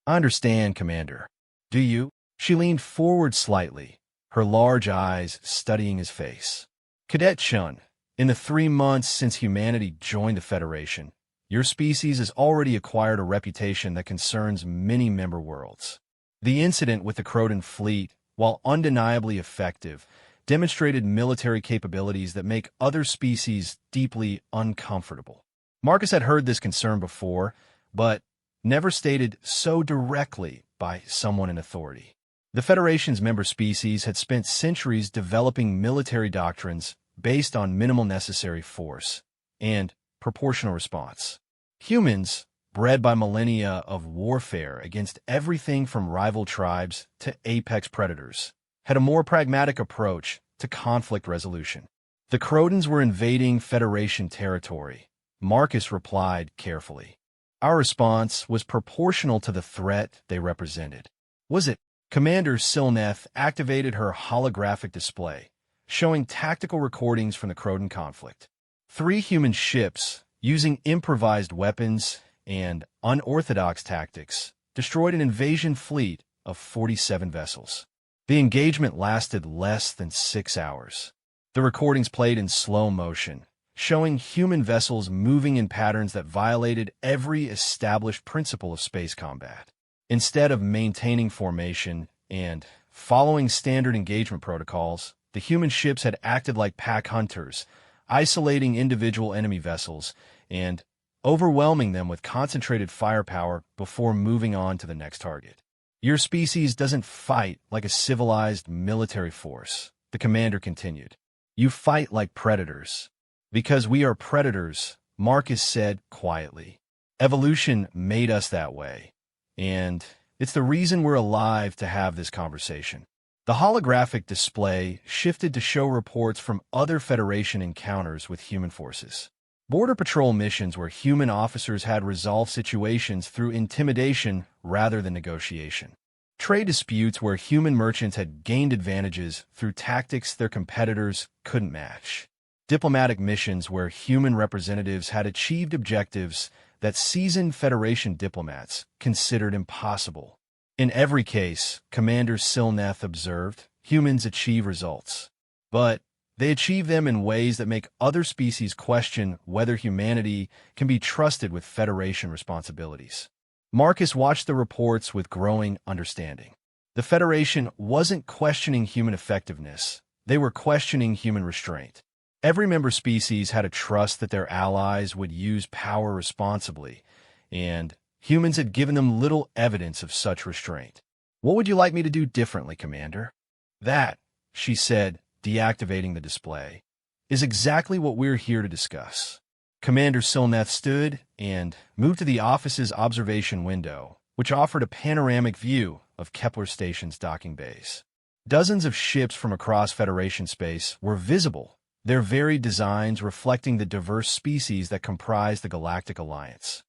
I understand, Commander. Do you? She leaned forward slightly, her large eyes studying his face. Cadet Shun, in the 3 months since humanity joined the Federation, your species has already acquired a reputation that concerns many member worlds. The incident with the Croton fleet, while undeniably effective, demonstrated military capabilities that make other species deeply uncomfortable. Marcus had heard this concern before, but never stated so directly by someone in authority. The Federation's member species had spent centuries developing military doctrines based on minimal necessary force and proportional response. Humans, bred by millennia of warfare against everything from rival tribes to apex predators, had a more pragmatic approach to conflict resolution. The Crotons were invading Federation territory. Marcus replied carefully. Our response was proportional to the threat they represented. Was it? Commander Silneth activated her holographic display, showing tactical recordings from the Croton conflict. 3 human ships, using improvised weapons and unorthodox tactics, destroyed an invasion fleet of 47 vessels. The engagement lasted less than 6 hours. The recordings played in slow motion, showing human vessels moving in patterns that violated every established principle of space combat. Instead of maintaining formation and following standard engagement protocols, the human ships had acted like pack hunters, isolating individual enemy vessels and overwhelming them with concentrated firepower before moving on to the next target. Your species doesn't fight like a civilized military force, the commander continued. You fight like predators. Because we are predators, Marcus said quietly. Evolution made us that way, and it's the reason we're alive to have this conversation. The holographic display shifted to show reports from other Federation encounters with human forces. Border Patrol missions where human officers had resolved situations through intimidation rather than negotiation. Trade disputes where human merchants had gained advantages through tactics their competitors couldn't match. Diplomatic missions where human representatives had achieved objectives that seasoned Federation diplomats considered impossible. In every case, Commander Silneth observed, humans achieve results. But they achieve them in ways that make other species question whether humanity can be trusted with Federation responsibilities. Marcus watched the reports with growing understanding. The Federation wasn't questioning human effectiveness. They were questioning human restraint. Every member species had a trust that their allies would use power responsibly, and humans had given them little evidence of such restraint. What would you like me to do differently, Commander? That, she said, deactivating the display, is exactly what we're here to discuss. Commander Silneth stood and moved to the office's observation window, which offered a panoramic view of Kepler Station's docking bays. Dozens of ships from across Federation space were visible, their varied designs reflecting the diverse species that comprise the Galactic Alliance.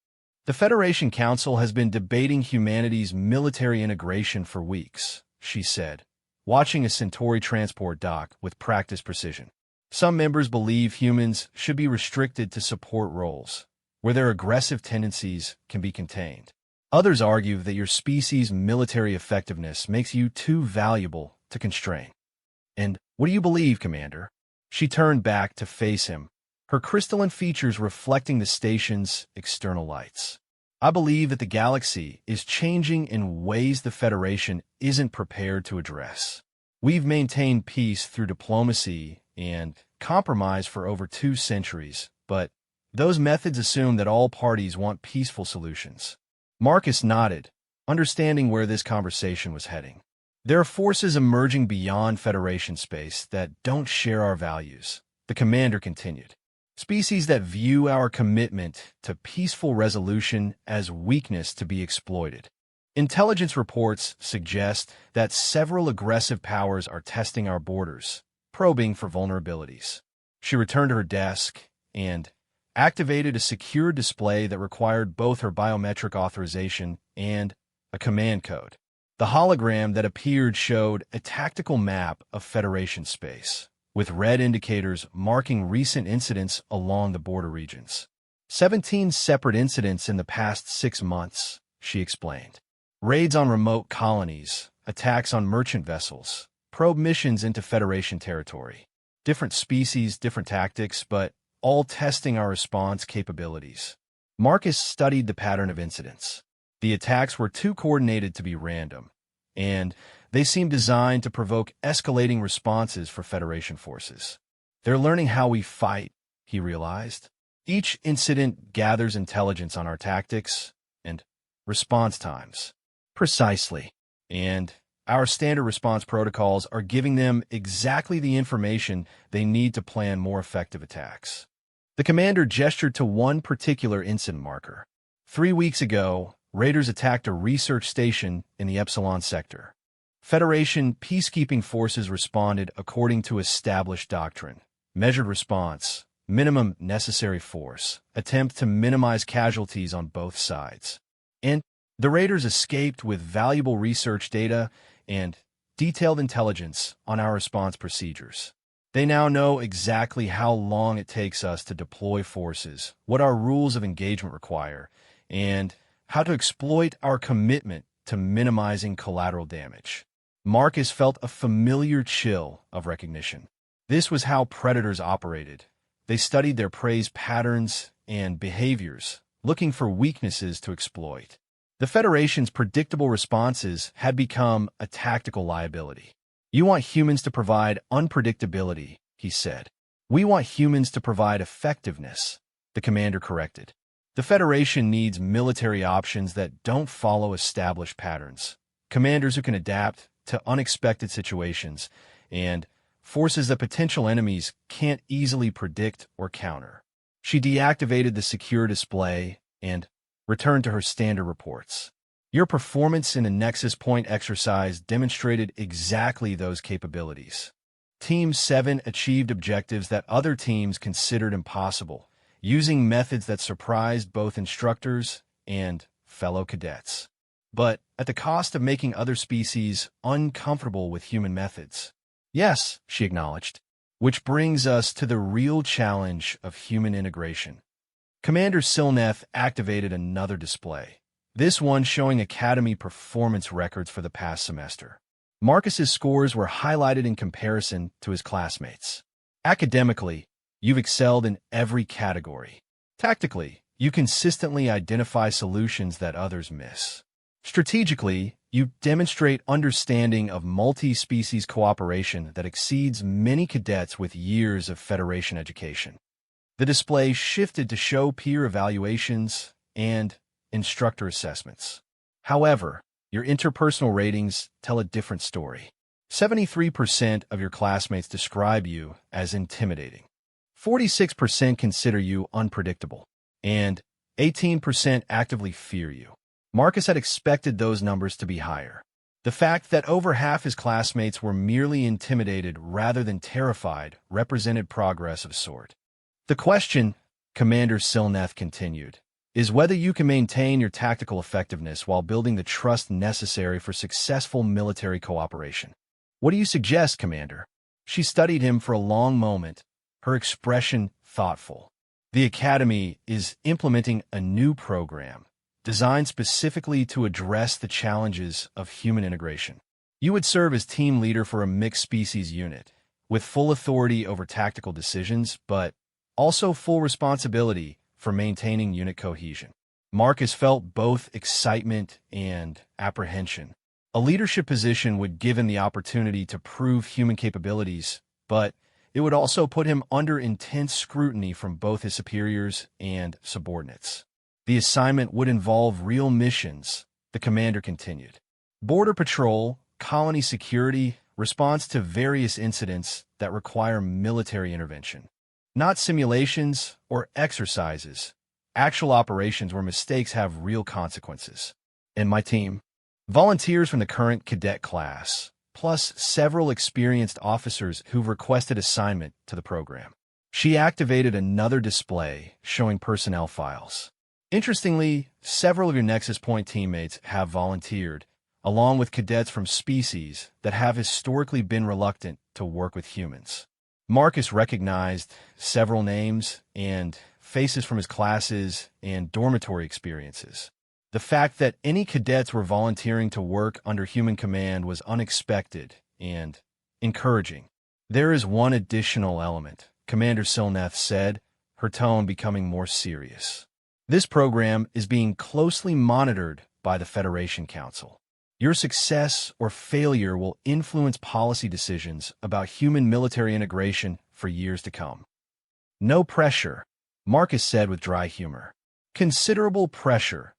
The Federation Council has been debating humanity's military integration for weeks, she said, watching a Centauri transport dock with practiced precision. Some members believe humans should be restricted to support roles, where their aggressive tendencies can be contained. Others argue that your species' military effectiveness makes you too valuable to constrain. And what do you believe, Commander? She turned back to face him, her crystalline features reflecting the station's external lights. I believe that the galaxy is changing in ways the Federation isn't prepared to address. We've maintained peace through diplomacy and compromise for over 2 centuries, but those methods assume that all parties want peaceful solutions. Marcus nodded, understanding where this conversation was heading. There are forces emerging beyond Federation space that don't share our values, the commander continued. Species that view our commitment to peaceful resolution as weakness to be exploited. Intelligence reports suggest that several aggressive powers are testing our borders, probing for vulnerabilities. She returned to her desk and activated a secure display that required both her biometric authorization and a command code. The hologram that appeared showed a tactical map of Federation space, with red indicators marking recent incidents along the border regions. 17 separate incidents in the past 6 months, she explained. Raids on remote colonies, attacks on merchant vessels, probe missions into Federation territory. Different species, different tactics, but all testing our response capabilities. Marcus studied the pattern of incidents. The attacks were too coordinated to be random, and they seemed designed to provoke escalating responses for Federation forces. They're learning how we fight, he realized. Each incident gathers intelligence on our tactics and response times. Precisely. And our standard response protocols are giving them exactly the information they need to plan more effective attacks. The commander gestured to one particular incident marker. 3 weeks ago, raiders attacked a research station in the Epsilon sector. Federation peacekeeping forces responded according to established doctrine. Measured response, minimum necessary force, attempt to minimize casualties on both sides. And the raiders escaped with valuable research data and detailed intelligence on our response procedures. They now know exactly how long it takes us to deploy forces, what our rules of engagement require, and how to exploit our commitment to minimizing collateral damage. Marcus felt a familiar chill of recognition. This was how predators operated. They studied their prey's patterns and behaviors, looking for weaknesses to exploit. The Federation's predictable responses had become a tactical liability. You want humans to provide unpredictability, he said. We want humans to provide effectiveness, the commander corrected. The Federation needs military options that don't follow established patterns, commanders who can adapt to unexpected situations, and forces that potential enemies can't easily predict or counter. She deactivated the secure display and returned to her standard reports. Your performance in a Nexus Point exercise demonstrated exactly those capabilities. Team 7 achieved objectives that other teams considered impossible, using methods that surprised both instructors and fellow cadets. But at the cost of making other species uncomfortable with human methods. Yes, she acknowledged. Which brings us to the real challenge of human integration. Commander Silneth activated another display, this one showing Academy performance records for the past semester. Marcus's scores were highlighted in comparison to his classmates. Academically, you've excelled in every category. Tactically, you consistently identify solutions that others miss. Strategically, you demonstrate understanding of multi-species cooperation that exceeds many cadets with years of Federation education. The display shifted to show peer evaluations and instructor assessments. However, your interpersonal ratings tell a different story. 73% of your classmates describe you as intimidating. 46% consider you unpredictable, and 18% actively fear you. Marcus had expected those numbers to be higher. The fact that over half his classmates were merely intimidated rather than terrified represented progress of sort. The question, Commander Silneth continued, is whether you can maintain your tactical effectiveness while building the trust necessary for successful military cooperation. What do you suggest, Commander? She studied him for a long moment, her expression thoughtful. The Academy is implementing a new program designed specifically to address the challenges of human integration. You would serve as team leader for a mixed species unit, with full authority over tactical decisions, but also full responsibility for maintaining unit cohesion. Marcus felt both excitement and apprehension. A leadership position would give him the opportunity to prove human capabilities, but it would also put him under intense scrutiny from both his superiors and subordinates. The assignment would involve real missions, the commander continued. Border patrol, colony security, response to various incidents that require military intervention. Not simulations or exercises, actual operations where mistakes have real consequences. And my team? Volunteers from the current cadet class, plus several experienced officers who've requested assignment to the program. She activated another display showing personnel files. Interestingly, several of your Nexus Point teammates have volunteered, along with cadets from species that have historically been reluctant to work with humans. Marcus recognized several names and faces from his classes and dormitory experiences. The fact that any cadets were volunteering to work under human command was unexpected and encouraging. There is one additional element, Commander Silneth said, her tone becoming more serious. This program is being closely monitored by the Federation Council. Your success or failure will influence policy decisions about human military integration for years to come. No pressure, Marcus said with dry humor. Considerable pressure,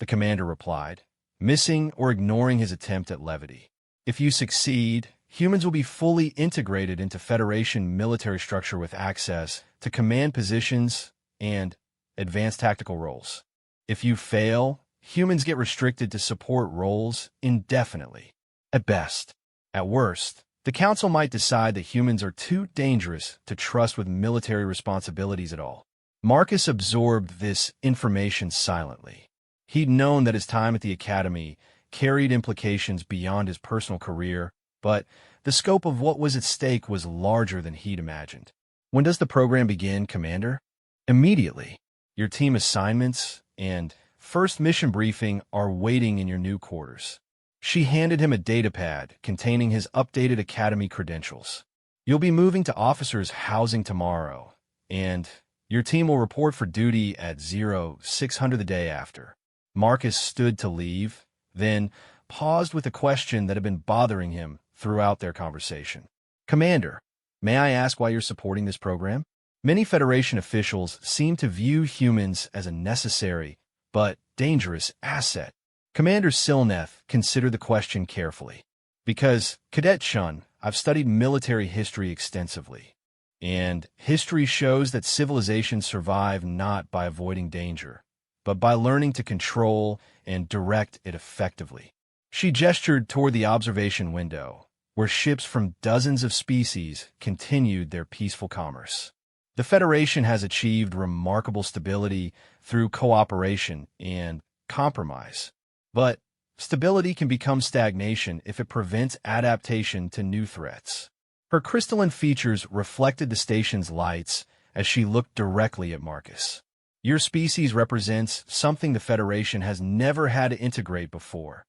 the commander replied, missing or ignoring his attempt at levity. If you succeed, humans will be fully integrated into Federation military structure with access to command positions and advanced tactical roles. If you fail, humans get restricted to support roles indefinitely. At best. At worst, the Council might decide that humans are too dangerous to trust with military responsibilities at all. Marcus absorbed this information silently. He'd known that his time at the Academy carried implications beyond his personal career, but the scope of what was at stake was larger than he'd imagined. When does the program begin, Commander? Immediately. Your team assignments and first mission briefing are waiting in your new quarters. She handed him a datapad containing his updated Academy credentials. You'll be moving to officers' housing tomorrow, and your team will report for duty at 0600 the day after. Marcus stood to leave, then paused with a question that had been bothering him throughout their conversation. Commander, may I ask why you're supporting this program? Many Federation officials seem to view humans as a necessary but dangerous asset. Commander Silneth considered the question carefully. Because, Cadet Chun, I've studied military history extensively, and history shows that civilizations survive not by avoiding danger, but by learning to control and direct it effectively. She gestured toward the observation window, where ships from dozens of species continued their peaceful commerce. The Federation has achieved remarkable stability through cooperation and compromise. But stability can become stagnation if it prevents adaptation to new threats. Her crystalline features reflected the station's lights as she looked directly at Marcus. Your species represents something the Federation has never had to integrate before.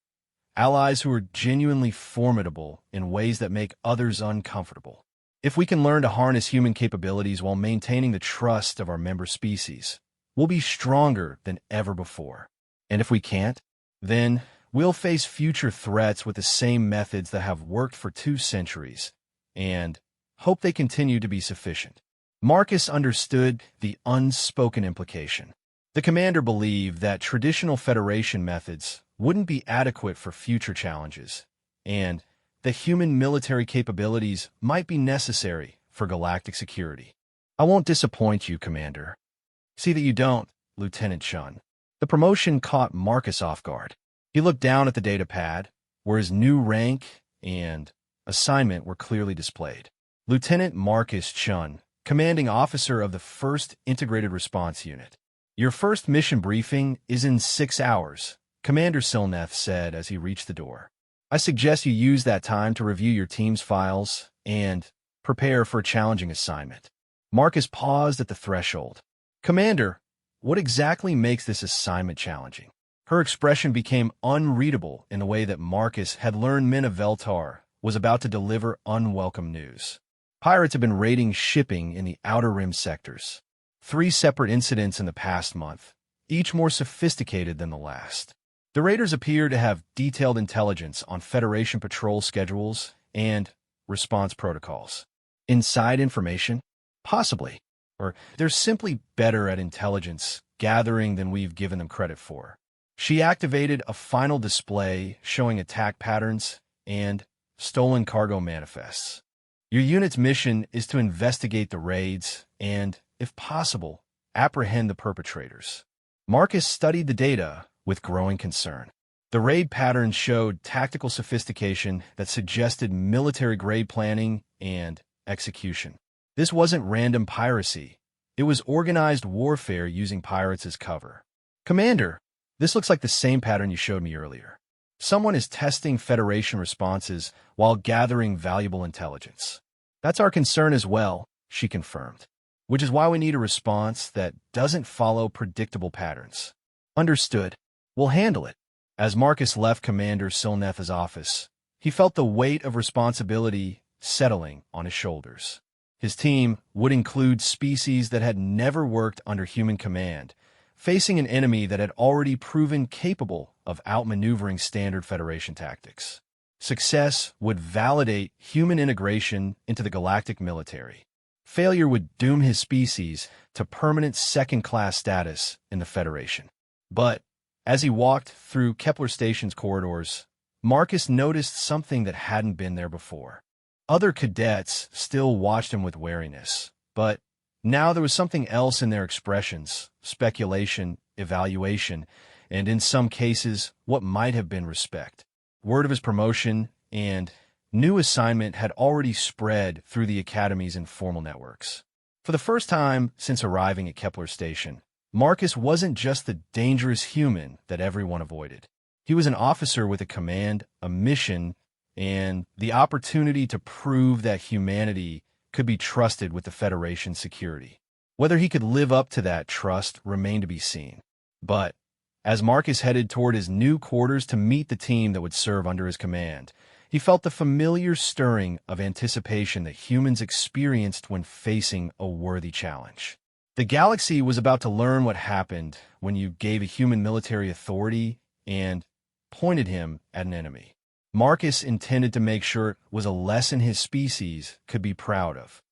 Allies who are genuinely formidable in ways that make others uncomfortable. If we can learn to harness human capabilities while maintaining the trust of our member species, we'll be stronger than ever before. And if we can't, then we'll face future threats with the same methods that have worked for 2 centuries, and hope they continue to be sufficient. Marcus understood the unspoken implication. The commander believed that traditional Federation methods wouldn't be adequate for future challenges, and that human military capabilities might be necessary for galactic security. I won't disappoint you, Commander. See that you don't, Lieutenant Chun. The promotion caught Marcus off guard. He looked down at the datapad, where his new rank and assignment were clearly displayed. Lieutenant Marcus Chun, commanding officer of the 1st Integrated Response Unit. Your first mission briefing is in 6 hours, Commander Silneth said as he reached the door. I suggest you use that time to review your team's files and prepare for a challenging assignment. Marcus paused at the threshold. Commander, what exactly makes this assignment challenging? Her expression became unreadable in the way that Marcus had learned men of Veltar was about to deliver unwelcome news. Pirates have been raiding shipping in the Outer Rim sectors. 3 separate incidents in the past month, each more sophisticated than the last. The raiders appear to have detailed intelligence on Federation patrol schedules and response protocols. Inside information? Possibly. Or they're simply better at intelligence gathering than we've given them credit for. She activated a final display showing attack patterns and stolen cargo manifests. Your unit's mission is to investigate the raids and, if possible, apprehend the perpetrators. Marcus studied the data with growing concern. The raid patterns showed tactical sophistication that suggested military-grade planning and execution. This wasn't random piracy. It was organized warfare using pirates as cover. Commander, this looks like the same pattern you showed me earlier. Someone is testing Federation responses while gathering valuable intelligence. That's our concern as well, she confirmed, which is why we need a response that doesn't follow predictable patterns. Understood. We'll handle it. As Marcus left Commander Silneth's office, he felt the weight of responsibility settling on his shoulders. His team would include species that had never worked under human command, facing an enemy that had already proven capable of outmaneuvering standard Federation tactics. Success would validate human integration into the galactic military. Failure would doom his species to permanent second-class status in the Federation. But as he walked through Kepler Station's corridors, Marcus noticed something that hadn't been there before. Other cadets still watched him with wariness, but now there was something else in their expressions: speculation, evaluation, and in some cases, what might have been respect. Word of his promotion and new assignment had already spread through the Academy's informal networks. For the first time since arriving at Kepler Station, Marcus wasn't just the dangerous human that everyone avoided. He was an officer with a command, a mission, and the opportunity to prove that humanity could be trusted with the Federation's security. Whether he could live up to that trust remained to be seen. But as Marcus headed toward his new quarters to meet the team that would serve under his command, he felt the familiar stirring of anticipation that humans experienced when facing a worthy challenge. The galaxy was about to learn what happened when you gave a human military authority and pointed him at an enemy. Marcus intended to make sure it was a lesson his species could be proud of.